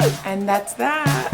And that's that.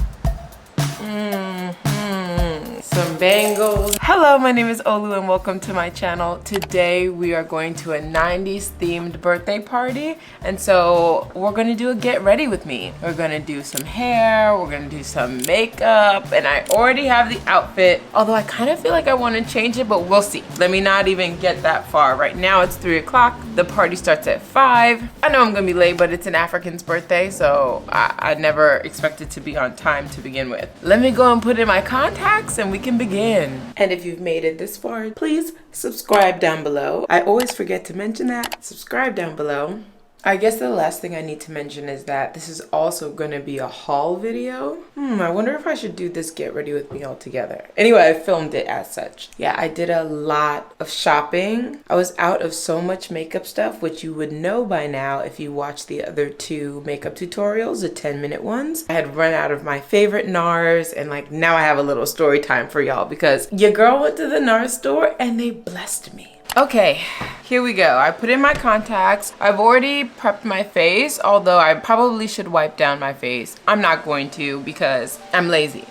Some bangles. Hello, my name is Olu and welcome to my channel. Today we are going to a 90s themed birthday party, and so we're gonna do a get ready with me. We're gonna do some hair, we're gonna do some makeup, and I already have the outfit, although I kind of feel like I want to change it, but we'll see. Let me not even get that far. Right now it's 3 o'clock. The party starts at 5. I know I'm gonna be late, but it's an African's birthday, so I never expected to be on time to begin with. Let me go and put in my contacts and we can begin. And if you've made it this far, please subscribe down below. I always forget to mention that. Subscribe down below. I guess the last thing I need to mention is that this is also going to be a haul video. I wonder if I should do this get ready with me all together. Anyway, I filmed it as such. Yeah, I did a lot of shopping. I was out of so much makeup stuff, which you would know by now if you watched the other 2 makeup tutorials, the 10-minute ones. I had run out of my favorite Nars, and like now I have a little story time for y'all because your girl went to the Nars store and they blessed me. Okay, here we go. I put in my contacts. I've already prepped my face, although I probably should wipe down my face. I'm not going to because I'm lazy.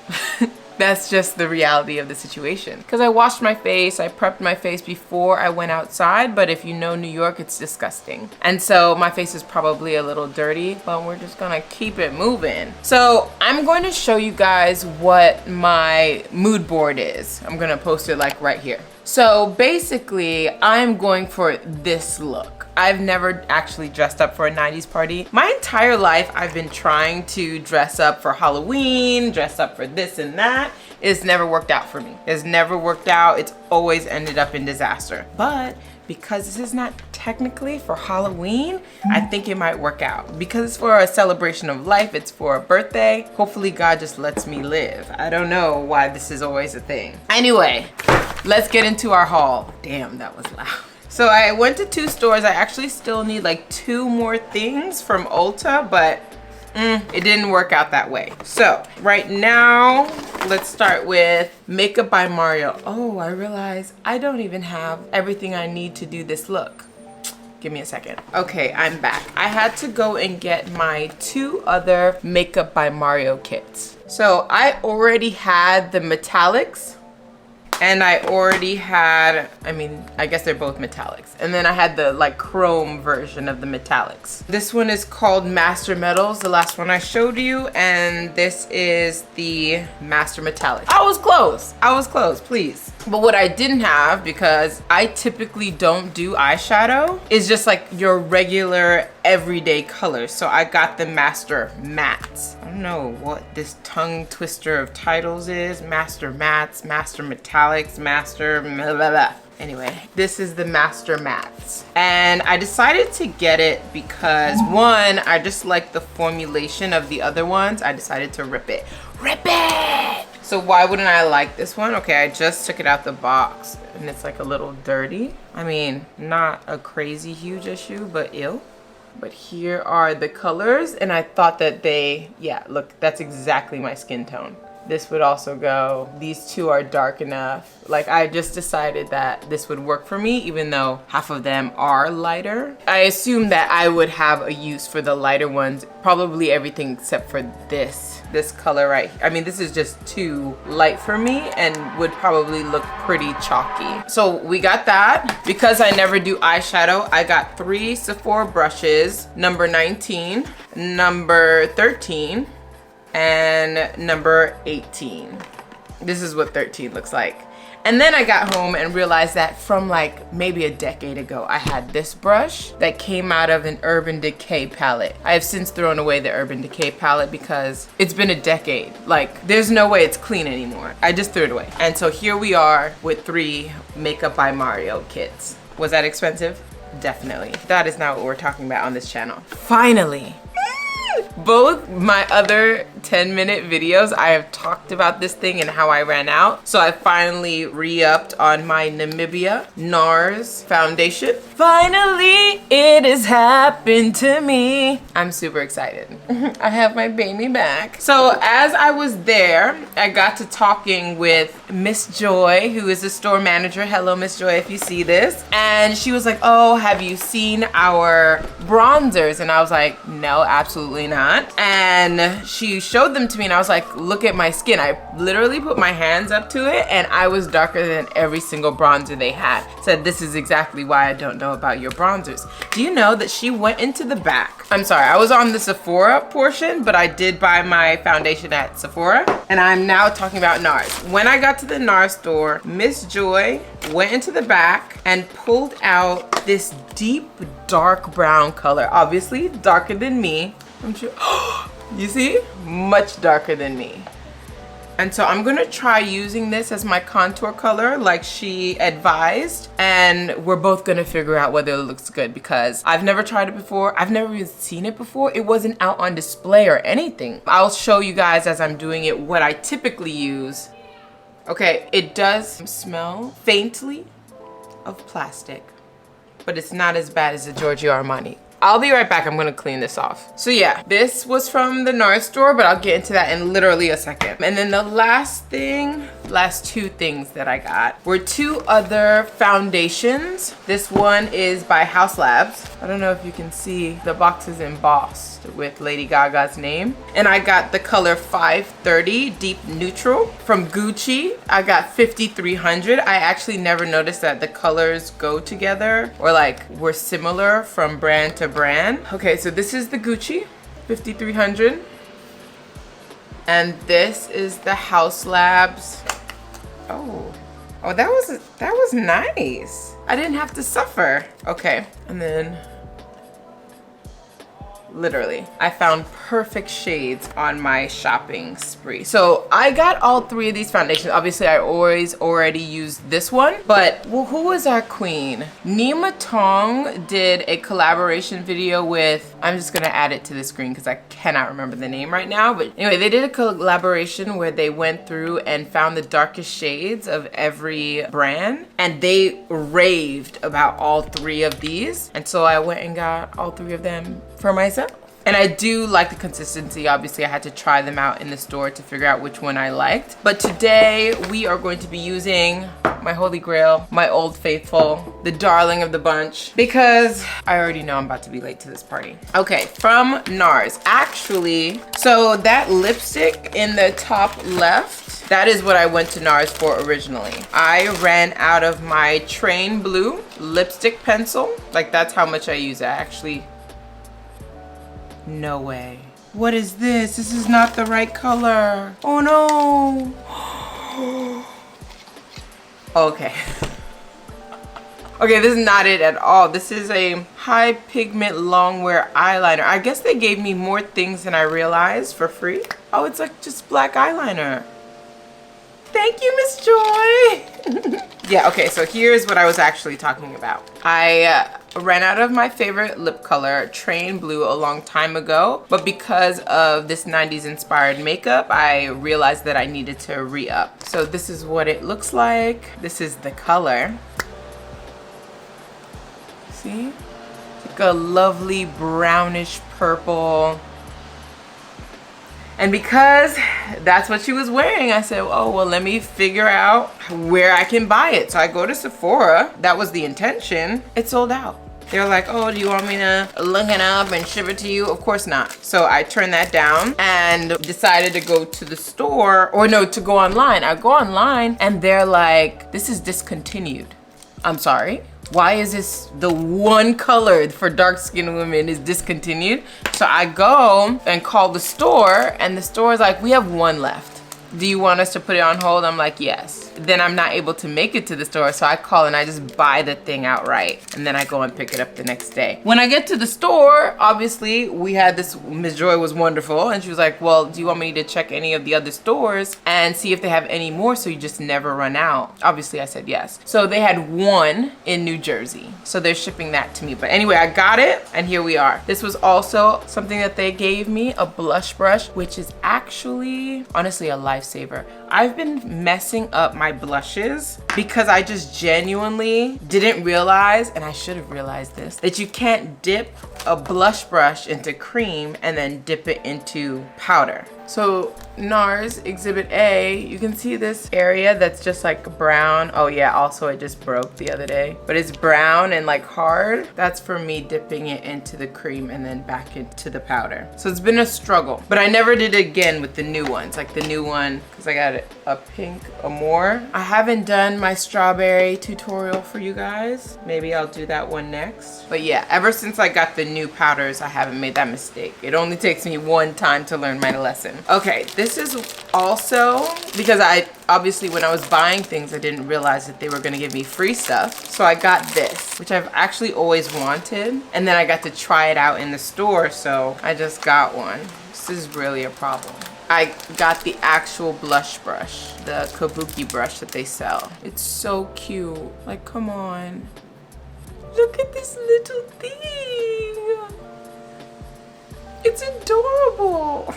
That's just the reality of the situation. Because I washed my face, I prepped my face before I went outside, but if you know New York, it's disgusting. And so my face is probably a little dirty, but we're just gonna keep it moving. So I'm going to show you guys what my mood board is. I'm gonna post it like right here. So basically, I'm going for this look. I've never actually dressed up for a 90s party. My entire life, I've been trying to dress up for Halloween, dress up for this and that. It's never worked out for me. It's never worked out. It's always ended up in disaster. But because this is not technically for Halloween, I think it might work out. Because it's for a celebration of life, it's for a birthday. Hopefully God just lets me live. I don't know why this is always a thing. Anyway, let's get into our haul. Damn, that was loud. So I went to 2 stores. I actually still need like 2 more things from Ulta, but it didn't work out that way. So right now, let's start with Makeup by Mario. Oh, I realize I don't even have everything I need to do this look. Give me a second. Okay, I'm back. I had to go and get my 2 other Makeup by Mario kits. So I already had the metallics, and I already had, I guess they're both metallics. And then I had the like chrome version of the metallics. This one is called Master Metals, the last one I showed you. And this is the Master Metallic. I was close, please. But what I didn't have, because I typically don't do eyeshadow, is just like your regular everyday colors. So I got the Master Mattes. I don't know what this tongue twister of titles is. Master Mattes, Master Metallics, Master blah, blah, blah. Anyway, this is the Master Mattes. And I decided to get it because 1, I just like the formulation of the other ones. I decided to rip it. Rip it! So why wouldn't I like this one? Okay, I just took it out the box and it's like a little dirty. Not a crazy huge issue, but ew. But here are the colors, and I thought that yeah, look, that's exactly my skin tone. This would also go. These 2 are dark enough. Like, I just decided that this would work for me, even though half of them are lighter. I assumed that I would have a use for the lighter ones, probably everything except for this color right here. This is just too light for me and would probably look pretty chalky. So we got that. Because I never do eyeshadow, I got 3 Sephora brushes, number 19, number 13, and number 18. This is what 13 looks like. And then I got home and realized that from like maybe a decade ago, I had this brush that came out of an Urban Decay palette. I have since thrown away the Urban Decay palette because it's been a decade. Like, there's no way it's clean anymore. I just threw it away. And so here we are with 3 Makeup by Mario kits. Was that expensive? Definitely. That is not what we're talking about on this channel. Finally. Both my other 10-minute videos, I have talked about this thing and how I ran out. So I finally re-upped on my Namibia Nars foundation. Finally, it has happened to me. I'm super excited. I have my baby back. So as I was there, I got to talking with Miss Joy, who is the store manager. Hello, Miss Joy, if you see this. And she was like, oh, have you seen our bronzers? And I was like, no, absolutely not. restaurant and she showed them to me and I was like, look at my skin. I literally put my hands up to it and I was darker than every single bronzer they had. Said, this is exactly why I don't know about your bronzers. Do you know that she went into the back? I'm sorry, I was on the Sephora portion, but I did buy my foundation at Sephora. And I'm now talking about Nars. When I got to the Nars store, Miss Joy went into the back and pulled out this deep dark brown color. Obviously darker than me. I'm sure. You see? Much darker than me. And so I'm gonna try using this as my contour color like she advised. And we're both gonna figure out whether it looks good because I've never tried it before. I've never even seen it before. It wasn't out on display or anything. I'll show you guys as I'm doing it what I typically use. Okay, it does smell faintly of plastic, but it's not as bad as the Giorgio Armani. I'll be right back. I'm gonna clean this off. So yeah, this was from the Nars store, but I'll get into that in literally a second. And then the last two things that I got were two other foundations. This one is by House Labs. I don't know if you can see, the box is embossed with Lady Gaga's name. And I got the color 530 Deep Neutral. From Gucci, I got 5300. I actually never noticed that the colors go together or like were similar from brand to brand. Okay, so this is the Gucci 5300. And this is the House Labs. Oh, that was nice. I didn't have to suffer. Okay, and then literally, I found perfect shades on my shopping spree. So I got all three of these foundations. Obviously, I already used this one, but well, who was our queen? Nima Tong did a collaboration video with, I'm just gonna add it to the screen because I cannot remember the name right now. But anyway, they did a collaboration where they went through and found the darkest shades of every brand, and they raved about all three of these. And so I went and got all three of them for myself. And I do like the consistency. Obviously, I had to try them out in the store to figure out which one I liked. But today we are going to be using my holy grail, my old faithful, the darling of the bunch, because I already know I'm about to be late to this party. Okay, from Nars. Actually, so that lipstick in the top left, that is what I went to Nars for originally. I ran out of my Train Blue lipstick pencil. Like, that's how much I use it. Actually, no way. What is this? This is not the right color. Oh no. Okay. Okay, this is not it at all. This is a high pigment long wear eyeliner. I guess they gave me more things than I realized for free. Oh, it's like just black eyeliner. Thank you, Miss Joy. Yeah, okay, so here's what I was actually talking about. I ran out of my favorite lip color, Train Blue, a long time ago, but because of this 90s inspired makeup, I realized that I needed to re-up. So this is what it looks like. This is the color. See? It's like a lovely brownish purple. And because that's what she was wearing, I said, oh, well, let me figure out where I can buy it. So I go to Sephora. That was the intention. It sold out. They're like, oh, do you want me to look it up and ship it to you? Of course not. So I turned that down and decided to go to the store, or no, to go online. I go online and they're like, this is discontinued. I'm sorry. Why is this the one color for dark-skinned women is discontinued? So I go and call the store, and the store is like, we have one left. Do you want us to put it on hold? I'm like, yes. Then I'm not able to make it to the store, so I call and I just buy the thing outright. And then I go and pick it up the next day. When I get to the store, obviously, we had this, Ms. Joy was wonderful, and she was like, well, do you want me to check any of the other stores and see if they have any more so you just never run out? Obviously, I said yes. So they had one in New Jersey. So they're shipping that to me. But anyway, I got it, and here we are. This was also something that they gave me, a blush brush, which is actually, honestly, a lifesaver. I've been messing up my blushes because I just genuinely didn't realize, and I should have realized this, that you can't dip a blush brush into cream and then dip it into powder. So Nars Exhibit A, you can see this area that's just like brown. Oh yeah, also it just broke the other day. But it's brown and like hard. That's for me dipping it into the cream and then back into the powder. So it's been a struggle. But I never did it again with the new ones. Like the new one, because I got a pink, a more. I haven't done my strawberry tutorial for you guys. Maybe I'll do that one next. But yeah, ever since I got the new powders, I haven't made that mistake. It only takes me one time to learn my lesson. Okay, this is also because I obviously when I was buying things, I didn't realize that they were gonna give me free stuff. So I got this, which I've actually always wanted. And then I got to try it out in the store, so I just got one. This is really a problem. I got the actual blush brush, the kabuki brush that they sell. It's so cute. Like, come on. Look at this little thing. It's adorable.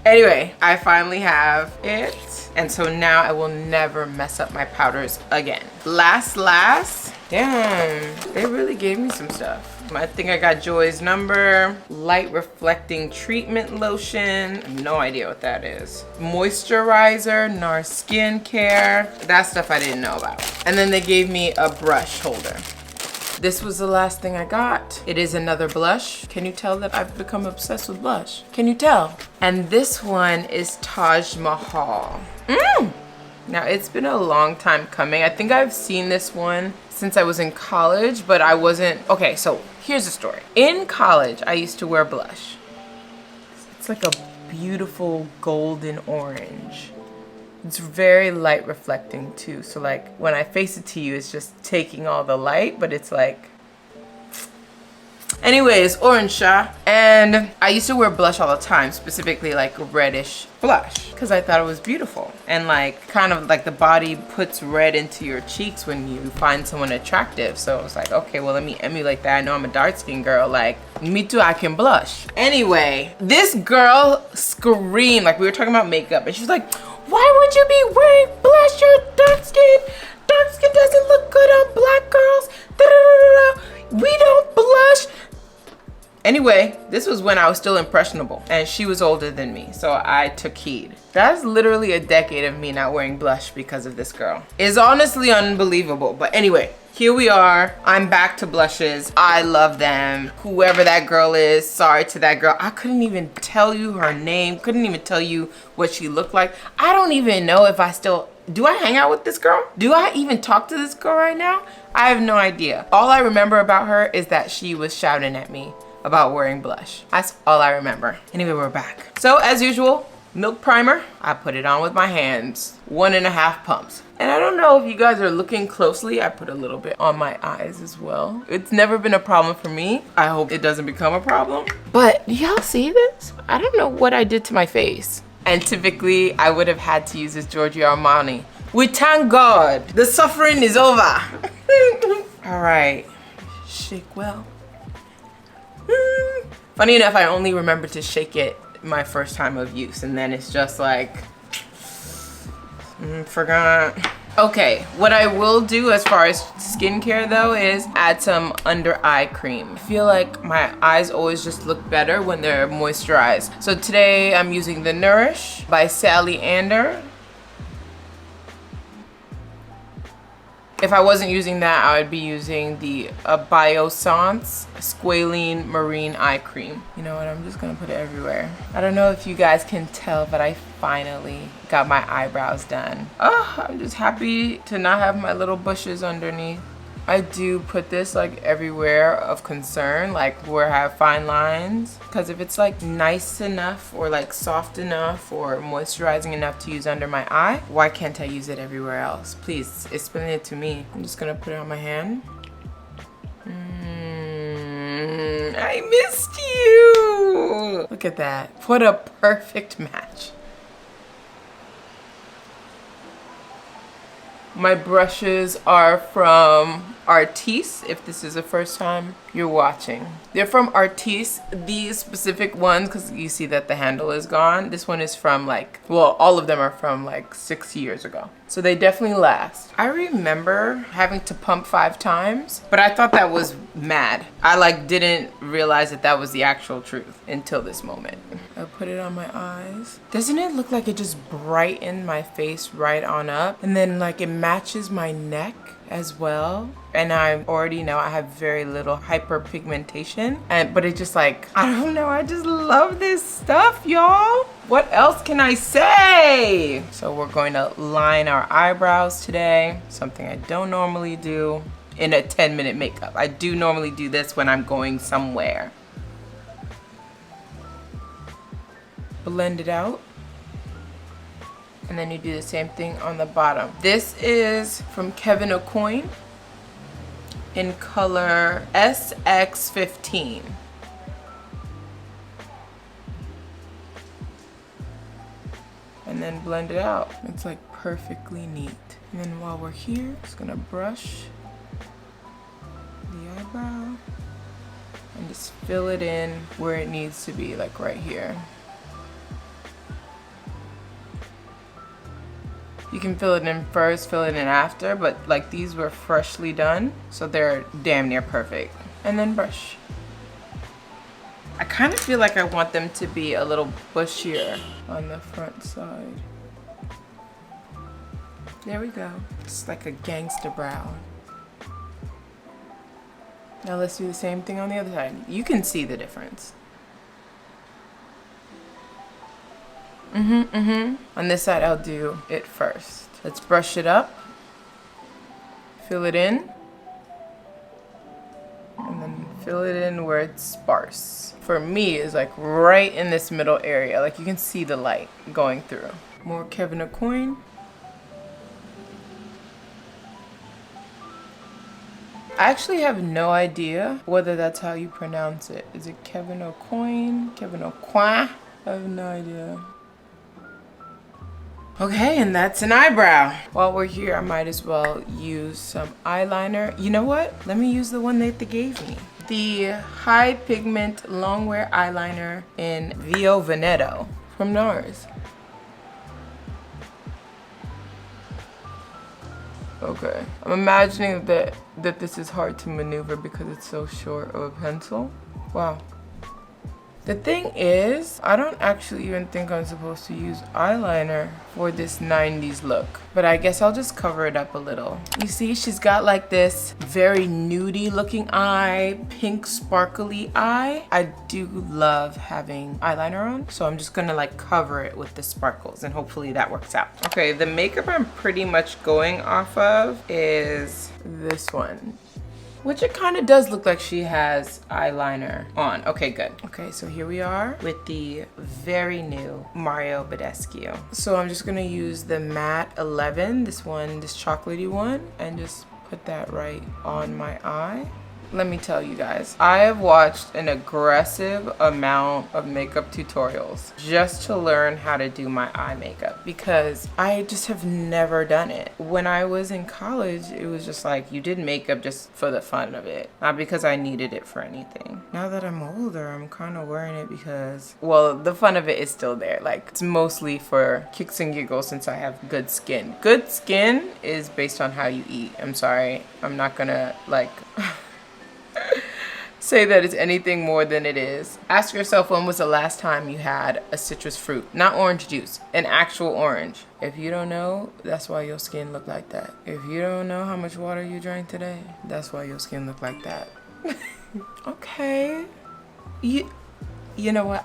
Anyway, I finally have it. And so now I will never mess up my powders again. Last, damn, they really gave me some stuff. I think I got Joy's Number, light reflecting treatment lotion. No idea what that is. Moisturizer, Nars skincare. That stuff I didn't know about. And then they gave me a brush holder. This was the last thing I got. It is another blush. Can you tell that I've become obsessed with blush? Can you tell? And this one is Taj Mahal. Now it's been a long time coming. I think I've seen this one since I was in college, but I wasn't. Okay, so here's the story. In college, I used to wear blush. It's like a beautiful golden orange. It's very light reflecting too. So like when I face it to you, it's just taking all the light, but it's like, anyways, orange sha. And I used to wear blush all the time, specifically like reddish blush, because I thought it was beautiful. And like kind of like the body puts red into your cheeks when you find someone attractive. So I was like, okay, well, let me emulate that. I know I'm a dark skinned girl, like me too, I can blush. Anyway, this girl screamed, like we were talking about makeup, and she was like, why would you be wearing blush? You're dark skin. Dark skin doesn't look good on black girls. We don't blush. Anyway, this was when I was still impressionable and she was older than me, so I took heed. That's literally a decade of me not wearing blush because of this girl. It's honestly unbelievable, but anyway, here we are. I'm back to blushes. I love them. Whoever that girl is, sorry to that girl. I couldn't even tell you her name, couldn't even tell you what she looked like. I don't even know if I still, do I hang out with this girl? Do I even talk to this girl right now? I have no idea. All I remember about her is that she was shouting at me about wearing blush. That's all I remember. Anyway, we're back. So as usual, milk primer. I put it on with my hands, 1.5 pumps. And I don't know if you guys are looking closely, I put a little bit on my eyes as well. It's never been a problem for me. I hope it doesn't become a problem. But do y'all see this? I don't know what I did to my face. And typically I would have had to use this Giorgio Armani. We thank God, the suffering is over. All right, shake well. Funny enough, I only remember to shake it my first time of use, and then it's just like, forgot. Okay, what I will do as far as skincare though is add some under eye cream. I feel like my eyes always just look better when they're moisturized. So today I'm using the Nourish by Sally Ander. If I wasn't using that, I would be using the Biossance Squalene Marine Eye Cream. You know what, I'm just gonna put it everywhere. I don't know if you guys can tell, but I finally got my eyebrows done. Oh, I'm just happy to not have my little bushes underneath. I do put this like everywhere of concern, like where I have fine lines. Because if it's like nice enough or like soft enough or moisturizing enough to use under my eye, why can't I use it everywhere else? Please, explain it to me. I'm just gonna put it on my hand. I missed you. Look at that. What a perfect match. My brushes are from Artis, if this is the first time you're watching. They're from Artis. These specific ones, because you see that the handle is gone. This one is from like, well, all of them are from like 6 years ago. So they definitely last. I remember having to pump 5 times, but I thought that was mad. I like didn't realize that that was the actual truth until this moment. I put it on my eyes. Doesn't it look like it just brightened my face right on up? And then like it matches my neck as well. And I already know I have very little hyperpigmentation, but it just like, I don't know, I just love this stuff, y'all. What else can I say? So we're going to line our eyebrows today, something I don't normally do in a 10-minute makeup. I do normally do this when I'm going somewhere. Blend it out. And then you do the same thing on the bottom. This is from Kevyn Aucoin in color SX15. And then blend it out. It's like perfectly neat. And then while we're here, just gonna brush the eyebrow and just fill it in where it needs to be, like right here. You can fill it in first, fill it in after, but like these were freshly done, so they're damn near perfect. And then brush. I kind of feel like I want them to be a little bushier on the front side. There we go. It's like a gangster brow. Now let's do the same thing on the other side. You can see the difference. On this side, I'll do it first. Let's brush it up, fill it in, and then fill it in where it's sparse. For me, it's like right in this middle area. Like you can see the light going through. More Kevyn Aucoin. I actually have no idea whether that's how you pronounce it. Is it Kevyn Aucoin? Kevyn Aucoin? I have no idea. Okay, and that's an eyebrow. While we're here, I might as well use some eyeliner. You know what? Let me use the one that they gave me. The High Pigment Longwear Eyeliner in Vio Veneto from Nars. Okay, I'm imagining that this is hard to maneuver because it's so short of a pencil. Wow. The thing is, I don't actually even think I'm supposed to use eyeliner for this 90s look, but I guess I'll just cover it up a little. You see, she's got like this very nudie looking eye, pink sparkly eye. I do love having eyeliner on, so I'm just gonna like cover it with the sparkles and hopefully that works out. Okay, the makeup I'm pretty much going off of is this one. Which it kind of does look like she has eyeliner on. Okay, good. Okay, so here we are with the very new Mario Badescu. So I'm just gonna use the matte 11, this chocolatey one, and just put that right on my eye. Let me tell you guys, I have watched an aggressive amount of makeup tutorials just to learn how to do my eye makeup because I just have never done it. When I was in college, it was just like you did makeup just for the fun of it, not because I needed it for anything. Now that I'm older, I'm kind of wearing it because, well, the fun of it is still there. Like, it's mostly for kicks and giggles since I have good skin. Good skin is based on how you eat. I'm sorry, I'm not gonna like say that it's anything more than it is. Ask yourself, when was the last time you had a citrus fruit? Not orange juice, an actual orange. If you don't know, that's why your skin look like that. If you don't know how much water you drank today, that's why your skin look like that. Okay. You know what?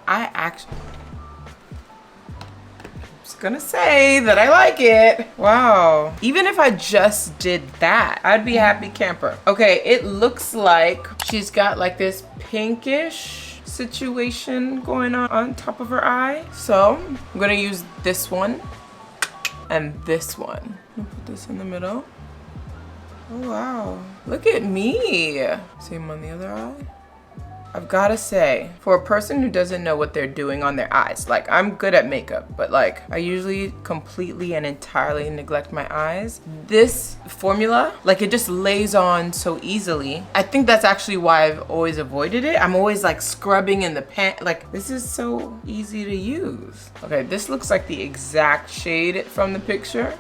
Gonna say that I like it. Wow. Even if I just did that, I'd be happy camper. Okay, it looks like she's got like this pinkish situation going on top of her eye. So I'm gonna use this one and this one. I'm gonna put this in the middle. Oh wow, look at me. Same on the other eye. I've gotta say, for a person who doesn't know what they're doing on their eyes, like I'm good at makeup, but like I usually completely and entirely neglect my eyes. This formula, like it just lays on so easily. I think that's actually why I've always avoided it. I'm always like scrubbing in the pan, like this is so easy to use. Okay, this looks like the exact shade from the picture.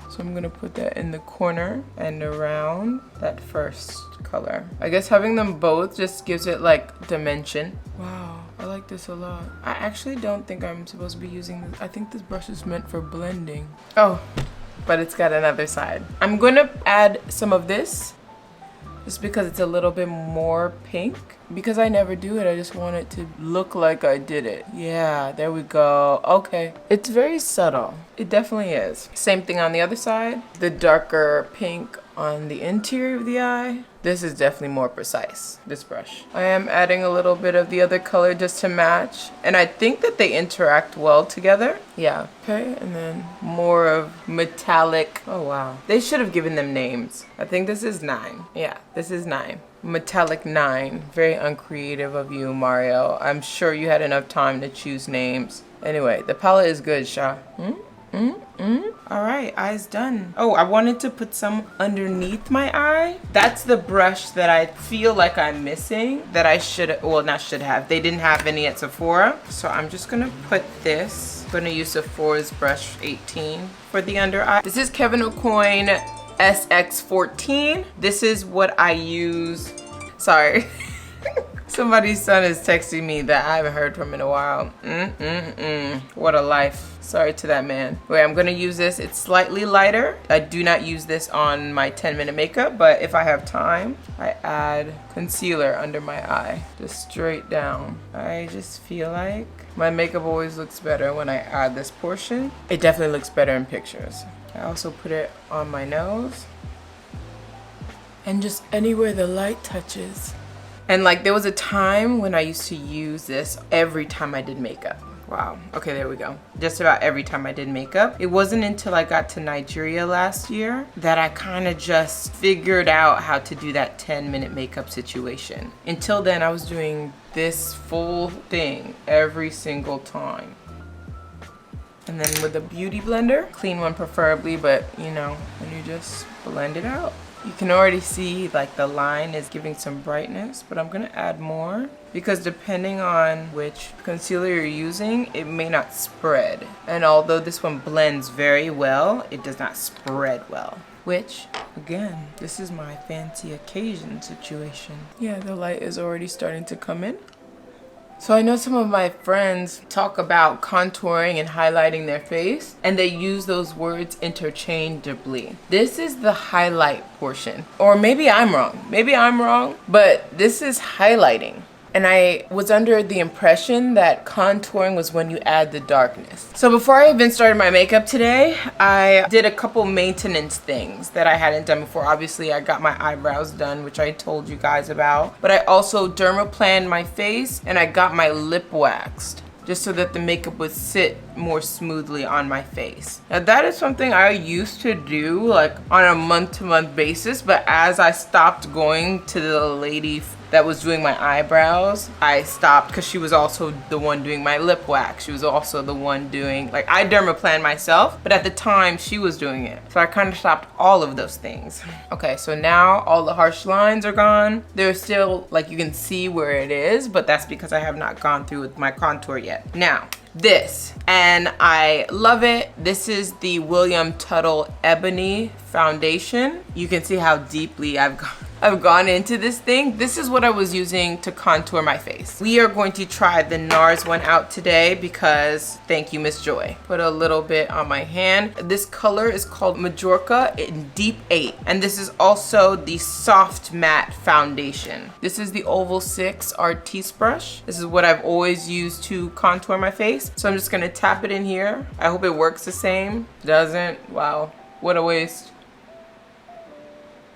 So I'm gonna put that in the corner and around that first color. I guess having them both just gives it like dimension. Wow, I like this a lot. I actually don't think I'm supposed to be using this. I think this brush is meant for blending. Oh, but it's got another side. I'm gonna add some of this just because it's a little bit more pink. Because I never do it, I just want it to look like I did it. Yeah, there we go. Okay. It's very subtle. It definitely is. Same thing on the other side. The darker pink on the interior of the eye. This is definitely more precise, this brush. I am adding a little bit of the other color just to match. And I think that they interact well together. Yeah, okay, and then more of metallic. Oh wow. They should have given them names. I think this is 9. Yeah, this is 9. Metallic 9. Very uncreative of you, Mario. I'm sure you had enough time to choose names. Anyway, the palette is good, Sha. All right, eyes done. Oh, I wanted to put some underneath my eye. That's the brush that I feel like I'm missing that I should, well, not should have. They didn't have any at Sephora. So I'm just gonna put this. I'm gonna use Sephora's brush 18 for the under eye. This is Kevyn Aucoin SX14. This is what I use. Sorry. Somebody's son is texting me that I haven't heard from in a while. What a life. Sorry to that man. Wait, I'm gonna use this. It's slightly lighter. I do not use this on my 10-minute makeup, but if I have time, I add concealer under my eye, just straight down. I just feel like my makeup always looks better when I add this portion. It definitely looks better in pictures. I also put it on my nose and just anywhere the light touches. And like there was a time when I used to use this every time I did makeup. Wow, okay, there we go. Just about every time I did makeup. It wasn't until I got to Nigeria last year that I kind of just figured out how to do that 10-minute makeup situation. Until then, I was doing this full thing every single time. And then with a beauty blender, clean one preferably, but you know, when you just blend it out. You can already see like the line is giving some brightness, but I'm gonna add more because depending on which concealer you're using, it may not spread. And although this one blends very well, it does not spread well. Which, again, this is my fancy occasion situation. Yeah, the light is already starting to come in. So I know some of my friends talk about contouring and highlighting their face, and they use those words interchangeably. This is the highlight portion. Or maybe I'm wrong, but this is highlighting. And I was under the impression that contouring was when you add the darkness. So before I even started my makeup today, I did a couple maintenance things that I hadn't done before. Obviously, I got my eyebrows done, which I told you guys about. But I also dermaplaned my face and I got my lip waxed, just so that the makeup would sit more smoothly on my face. Now that is something I used to do like on a month-to-month basis, but as I stopped going to the lady that was doing my eyebrows, I stopped because she was also the one doing my lip wax. She was also the one doing, like, I dermaplaned myself, but at the time she was doing it. So I kind of stopped all of those things. Okay, so now all the harsh lines are gone. There's still, like, you can see where it is, but that's because I have not gone through with my contour yet. Now, this, and I love it. This is the William Tuttle Ebony Foundation. You can see how deeply I've gone into this thing. This is what I was using to contour my face. We are going to try the Nars one out today because, thank you, Miss Joy. Put a little bit on my hand. This color is called Majorca in Deep 8. And this is also the Soft Matte Foundation. This is the Oval 6 Artiste brush. This is what I've always used to contour my face. So I'm just gonna tap it in here. I hope it works the same. Doesn't, wow, what a waste.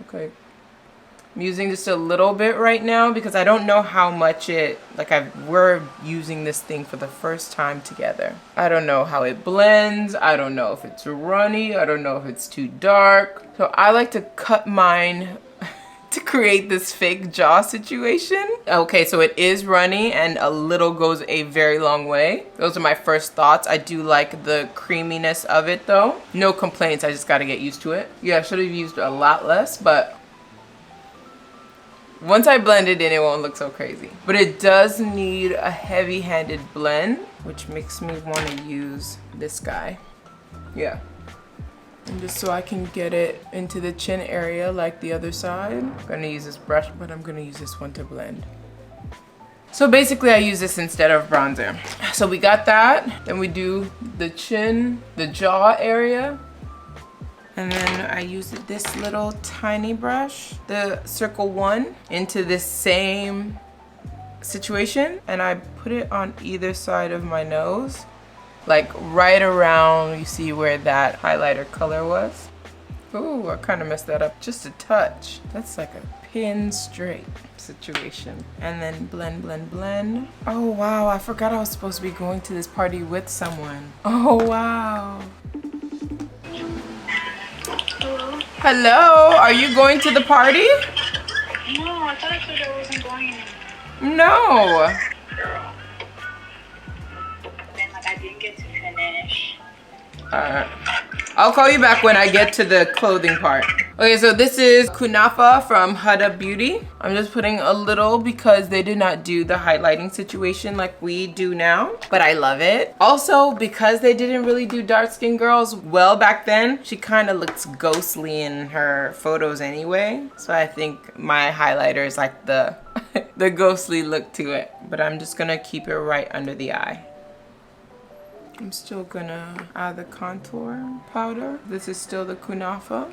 Okay. I'm using just a little bit right now because I don't know how much it, like we're using this thing for the first time together. I don't know how it blends. I don't know if it's runny. I don't know if it's too dark. So I like to cut mine to create this fake jaw situation. Okay, so it is runny and a little goes a very long way. Those are my first thoughts. I do like the creaminess of it though. No complaints, I just gotta get used to it. Yeah, I should have used a lot less, but once I blend it in, it won't look so crazy. But it does need a heavy-handed blend, which makes me want to use this guy. Yeah. And just so I can get it into the chin area like the other side. I'm gonna use this brush, but I'm gonna use this one to blend. So basically I use this instead of bronzer. So we got that. Then we do the chin, the jaw area. And then I use this little tiny brush, the circle 1, into this same situation. And I put it on either side of my nose, like right around, you see where that highlighter color was. Ooh, I kind of messed that up just a touch. That's like a pin straight situation. And then blend, blend, blend. Oh wow, I forgot I was supposed to be going to this party with someone. Oh wow. Hello, are you going to the party? No, I thought I said I wasn't going anymore. No. Girl. Then like I didn't get to finish. I'll call you back when I get to the clothing part. Okay, so this is Kunafa from Huda Beauty. I'm just putting a little because they did not do the highlighting situation like we do now, but I love it. Also, because they didn't really do dark skin girls well back then, she kind of looks ghostly in her photos anyway. So I think my highlighter is like the, the ghostly look to it, but I'm just gonna keep it right under the eye. I'm still gonna add the contour powder. This is still the Kunafa.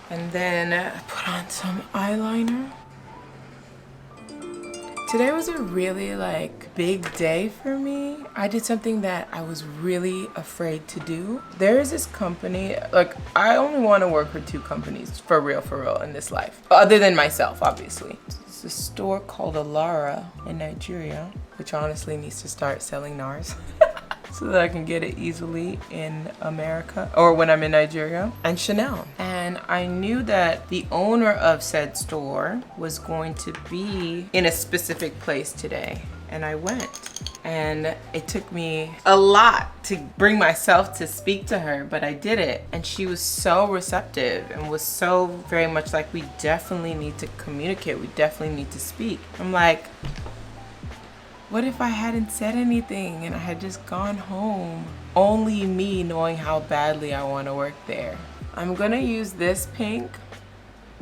And then put on some eyeliner. Today was a really like big day for me. I did something that I was really afraid to do. There is this company, like I only want to work for 2 companies for real in this life. Other than myself, obviously. It's a store called Alara in Nigeria, which honestly needs to start selling Nars. So that I can get it easily in America or when I'm in Nigeria, and Chanel. And I knew that the owner of said store was going to be in a specific place today, and I went. And it took me a lot to bring myself to speak to her, but I did it. And she was so receptive and was so very much like, we definitely need to communicate, we definitely need to speak. I'm like, what if I hadn't said anything and I had just gone home? Only me knowing how badly I want to work there. I'm gonna use this pink.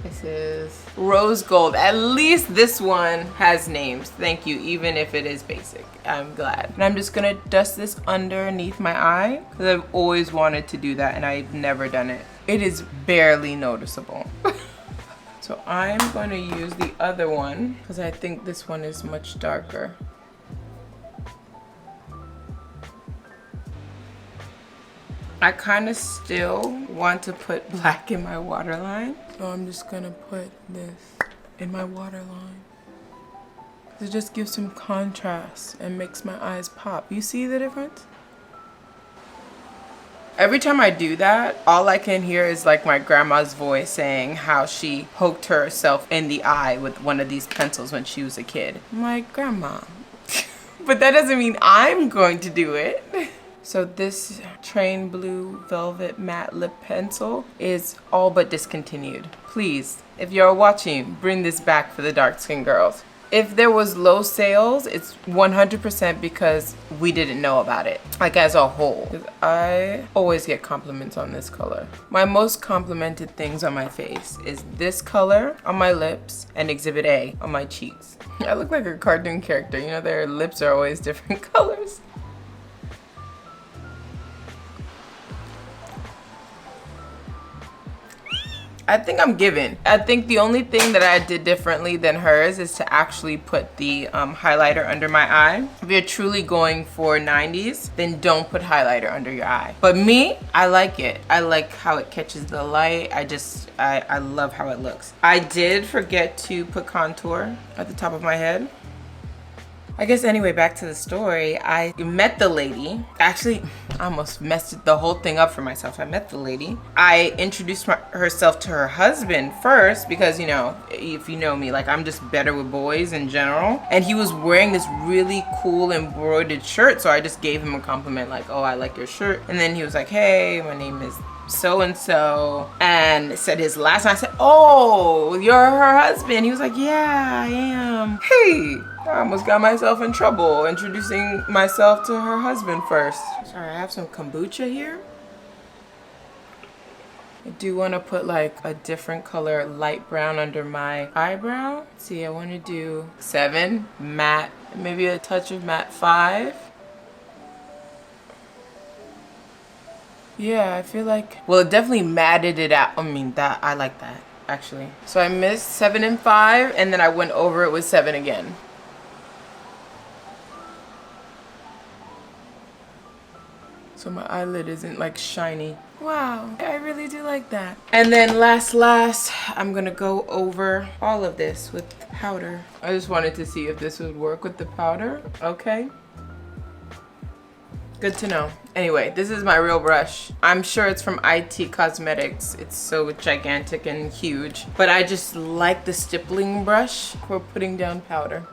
This is rose gold. At least this one has names. Thank you, even if it is basic. I'm glad. And I'm just gonna dust this underneath my eye because I've always wanted to do that and I've never done it. It is barely noticeable. So I'm gonna use the other one because I think this one is much darker. I kind of still want to put black in my waterline. So I'm just gonna put this in my waterline. It just gives some contrast and makes my eyes pop. You see the difference? Every time I do that, all I can hear is like my grandma's voice saying how she poked herself in the eye with one of these pencils when she was a kid. I'm like, Grandma. But that doesn't mean I'm going to do it. So this Train Blue Velvet Matte Lip Pencil is all but discontinued. Please, if you're watching, bring this back for the dark skin girls. If there was low sales, it's 100% because we didn't know about it, like as a whole. 'Cause I always get compliments on this color. My most complimented things on my face is this color on my lips and Exhibit A on my cheeks. I look like a cartoon character, you know, their lips are always different colors. I think I'm given. I think the only thing that I did differently than hers is to actually put the highlighter under my eye. If you're truly going for 90s, then don't put highlighter under your eye. But me, I like it. I like how it catches the light. I love how it looks. I did forget to put contour at the top of my head. I guess anyway, back to the story. I met the lady. Actually, I almost messed the whole thing up for myself. I met the lady. I introduced herself to her husband first because, you know, if you know me, like I'm just better with boys in general. And he was wearing this really cool embroidered shirt. So I just gave him a compliment like, oh, I like your shirt. And then he was like, hey, my name is so-and-so, and said his last name. I said, oh, you're her husband. He was like, yeah, I am. Hey, I almost got myself in trouble introducing myself to her husband first. Sorry, I have some kombucha here. I do want to put like a different color light brown under my eyebrow. Let's see, I want to do 7 matte, maybe a touch of matte 5. Yeah, I feel like, well, it definitely matted it out. I mean, that, I like that, actually. So I missed 7 and 5, and then I went over it with 7 again. So my eyelid isn't like shiny. Wow, I really do like that. And then last, I'm gonna go over all of this with powder. I just wanted to see if this would work with the powder. Okay. Good to know. Anyway, this is my real brush. I'm sure it's from IT Cosmetics. It's so gigantic and huge. But I just like the stippling brush for putting down powder.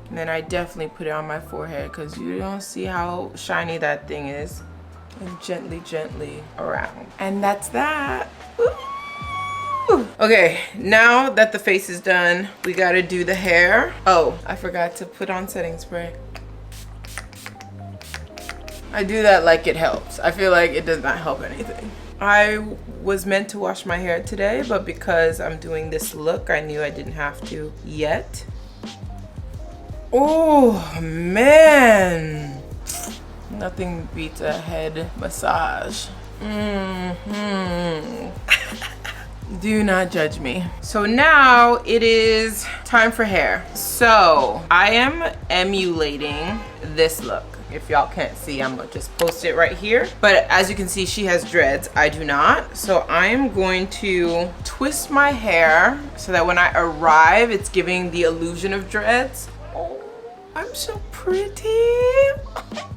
And then I definitely put it on my forehead because you don't see how shiny that thing is. And gently around. And that's that. Ooh. Okay, now that the face is done, we gotta do the hair. Oh, I forgot to put on setting spray. I do that like it helps. I feel like it does not help anything. I was meant to wash my hair today, but because I'm doing this look, I knew I didn't have to yet. Oh, man. Nothing beats a head massage. Do not judge me. So now it is time for hair. So I am emulating this look. If y'all can't see, I'm gonna just post it right here. But as you can see, she has dreads. I do not. So I am going to twist my hair so that when I arrive, it's giving the illusion of dreads. Oh, I'm so pretty.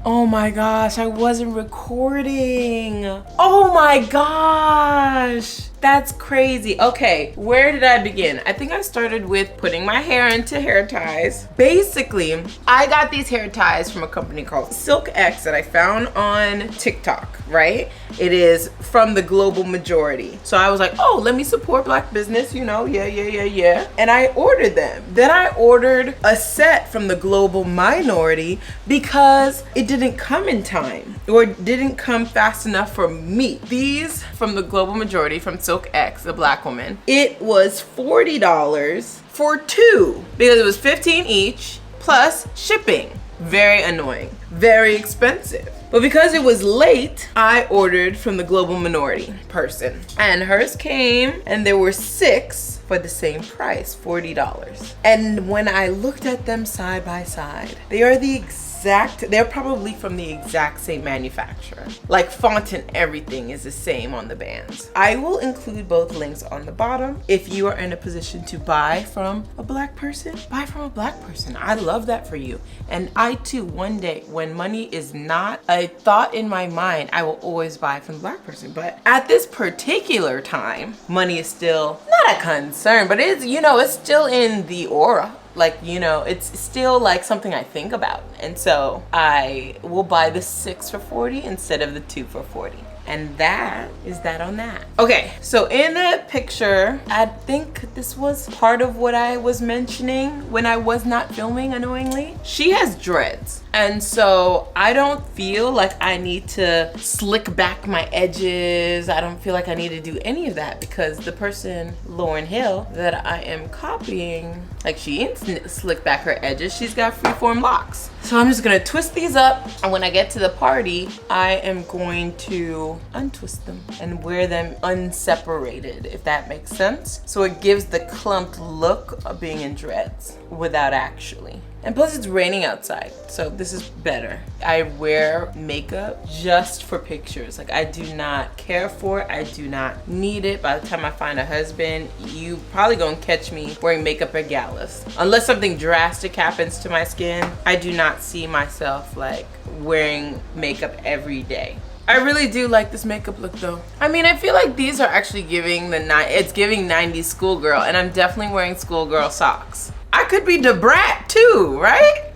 Oh my gosh, I wasn't recording. Oh my gosh. That's crazy. Okay, where did I begin? I think I started with putting my hair into hair ties. Basically, I got these hair ties from a company called Silk X that I found on TikTok, right? It is from the global majority. So I was like, oh, let me support Black business, you know, yeah. And I ordered them. Then I ordered a set from the global minority because it didn't come in time or didn't come fast enough for me. These from the global majority, from Silk X, a Black woman, it was $40 for 2 because it was 15 each plus shipping. Very annoying, very expensive. But because it was late, I ordered from the global minority person, and hers came and there were 6 for the same price, $40. And when I looked at them side by side, they are the they're probably from the exact same manufacturer. Like font and everything is the same on the bands. I will include both links on the bottom. If you are in a position to buy from a Black person, buy from a Black person. I love that for you. And I too, one day when money is not a thought in my mind, I will always buy from a Black person. But at this particular time, money is still not a concern, but it's, you know, it's still in the aura. Like, you know, it's still like something I think about. And so I will buy the 6 for 40 instead of the 2 for 40. And that is that on that. Okay, so in the picture, I think this was part of what I was mentioning when I was not filming, annoyingly. She has dreads. And so I don't feel like I need to slick back my edges. I don't feel like I need to do any of that because the person, Lauryn Hill, that I am copying, like she ain't slick back her edges. She's got freeform locks. So I'm just gonna twist these up, and when I get to the party, I am going to untwist them and wear them unseparated, if that makes sense. So it gives the clumped look of being in dreads without actually. And plus it's raining outside, so this is better. I wear makeup just for pictures. Like, I do not care for it. I do not need it. By the time I find a husband, you probably gonna catch me wearing makeup at galas. Unless something drastic happens to my skin, I do not see myself like wearing makeup every day. I really do like this makeup look though. I mean, I feel like these are actually giving it's giving 90s schoolgirl, and I'm definitely wearing schoolgirl socks. I could be the brat too, right?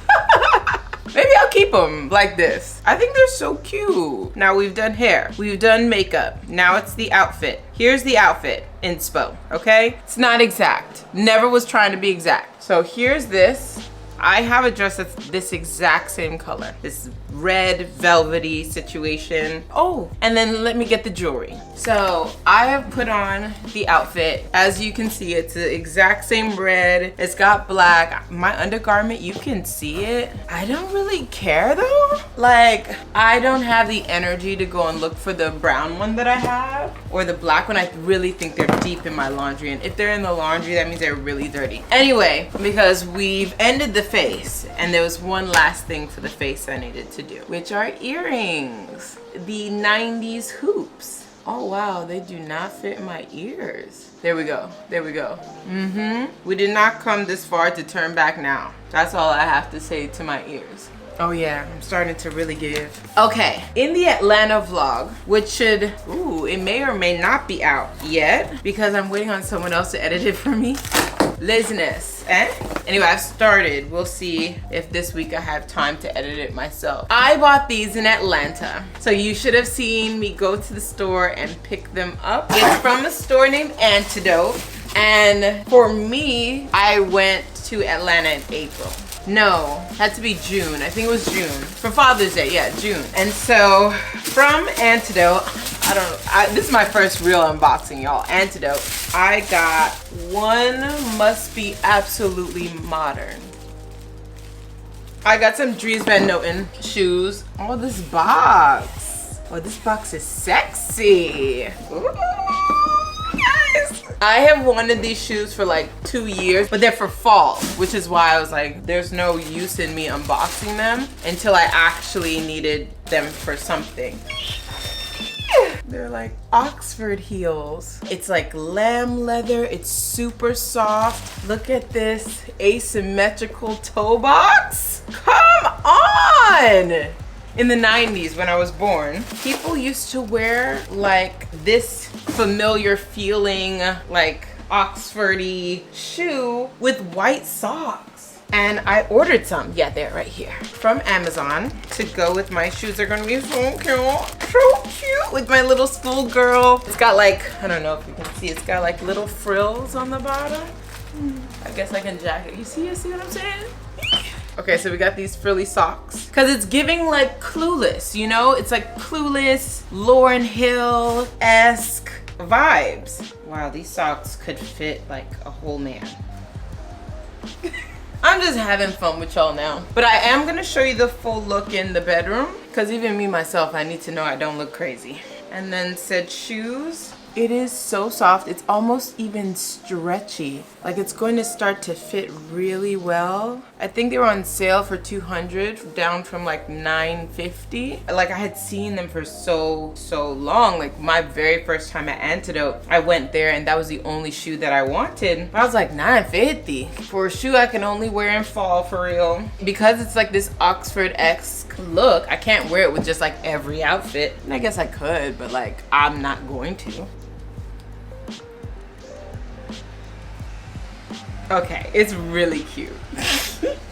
Maybe I'll keep them like this. I think they're so cute. Now we've done hair, we've done makeup. Now it's the outfit. Here's the outfit inspo, okay? It's not exact. Never was trying to be exact. So here's this. I have a dress that's this exact same color. This red velvety situation. Oh, and then let me get the jewelry. So I have put on the outfit. As you can see, it's the exact same red. It's got black. My undergarment, you can see it. I don't really care though. Like, I don't have the energy to go and look for the brown one that I have or the black one. I really think they're deep in my laundry. And if they're in the laundry, that means they're really dirty. Anyway, because we've ended the face and there was one last thing for the face I needed to do, which are earrings. The 90s hoops. Oh wow, they do not fit my ears. There we go, there we go. We did not come this far to turn back now. That's all I have to say to my ears. Oh yeah, I'm starting to really give. Okay, in the Atlanta vlog, which should, ooh, it may or may not be out yet because I'm waiting on someone else to edit it for me. Laziness, eh? Anyway, I've started. We'll see if this week I have time to edit it myself. I bought these in Atlanta, so you should have seen me go to the store and pick them up. It's from a store named Antidote, and for me, I went to Atlanta in April. No, had to be June. I think it was June. For Father's Day, yeah, June. And so from Antidote, this is my first real unboxing, y'all. Antidote. I got one must be absolutely modern. I got some Dries Van Noten shoes. Oh, this box. Oh, this box is sexy. Ooh. I have wanted these shoes for like 2 years, but they're for fall, which is why I was like, there's no use in me unboxing them until I actually needed them for something. They're like Oxford heels. It's like lamb leather. It's super soft. Look at this asymmetrical toe box. Come on! In the 90s when I was born, people used to wear like this familiar feeling like Oxford-y shoe with white socks. And I ordered some, yeah, they're right here, from Amazon to go with my shoes. They're gonna be so cute with my little schoolgirl. It's got like, I don't know if you can see, it's got like little frills on the bottom. I guess I can jack it. You see what I'm saying? Okay, so we got these frilly socks. Cause it's giving like Clueless, you know? It's like Clueless, Lauryn Hill-esque vibes. Wow, these socks could fit like a whole man. I'm just having fun with y'all now. But I am gonna show you the full look in the bedroom. Cause even me myself, I need to know I don't look crazy. And then said shoes. It is so soft. It's almost even stretchy. Like it's going to start to fit really well. I think they were on sale for $200, down from like $950. Like I had seen them for so long. Like my very first time at Antidote, I went there and that was the only shoe that I wanted. I was like, $950 for a shoe I can only wear in fall for real. Because it's like this Oxford-esque look, I can't wear it with just like every outfit. And I guess I could, but like I'm not going to. Okay, it's really cute.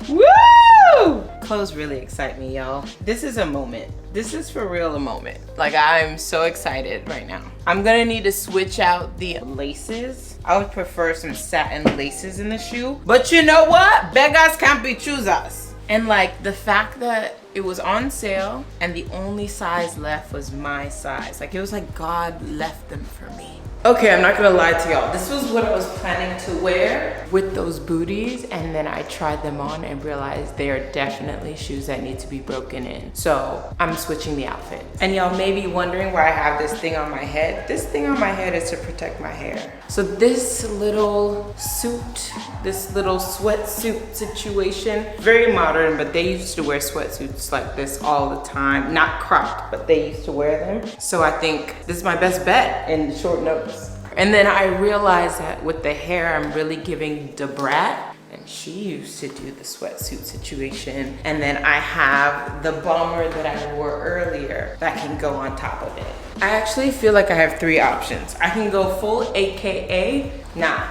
Woo! Clothes really excite me, y'all. This is a moment. This is for real a moment. Like I'm so excited right now. I'm gonna need to switch out the laces. I would prefer some satin laces in the shoe. But you know what? Beggars can't be choosers. And like the fact that it was on sale and the only size left was my size. Like it was like God left them for me. Okay, I'm not gonna lie to y'all. This was what I was planning to wear with those booties, and then I tried them on and realized they are definitely shoes that need to be broken in. So I'm switching the outfit. And y'all may be wondering why I have this thing on my head. This thing on my head is to protect my hair. So this little suit, this little sweatsuit situation, very modern, but they used to wear sweatsuits like this all the time. Not cropped, but they used to wear them. So I think this is my best bet in short notice. And then I realized that with the hair, I'm really giving Debrat, and she used to do the sweatsuit situation. And then I have the bomber that I wore earlier that can go on top of it. I actually feel like I have 3 options. I can go full AKA, nah,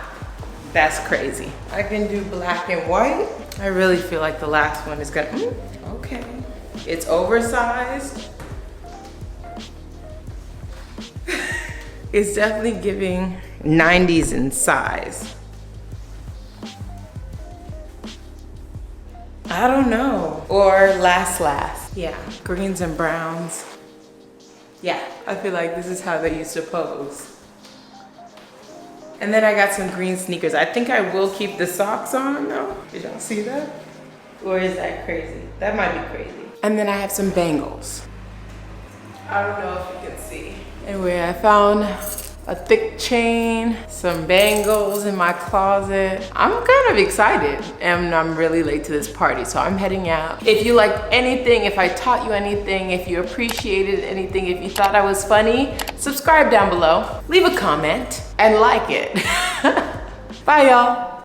that's crazy. I can do black and white. I really feel like the last one is gonna, okay. It's oversized. It's definitely giving 90s in size. I don't know. Or last. Yeah, greens and browns. Yeah, I feel like this is how they used to pose. And then I got some green sneakers. I think I will keep the socks on though. Did y'all see that? Or is that crazy? That might be crazy. And then I have some bangles. I don't know if you can see. Anyway, I found a thick chain, some bangles in my closet. I'm kind of excited, and I'm really late to this party, so I'm heading out. If you liked anything, if I taught you anything, if you appreciated anything, if you thought I was funny, subscribe down below, leave a comment, and like it. Bye, y'all.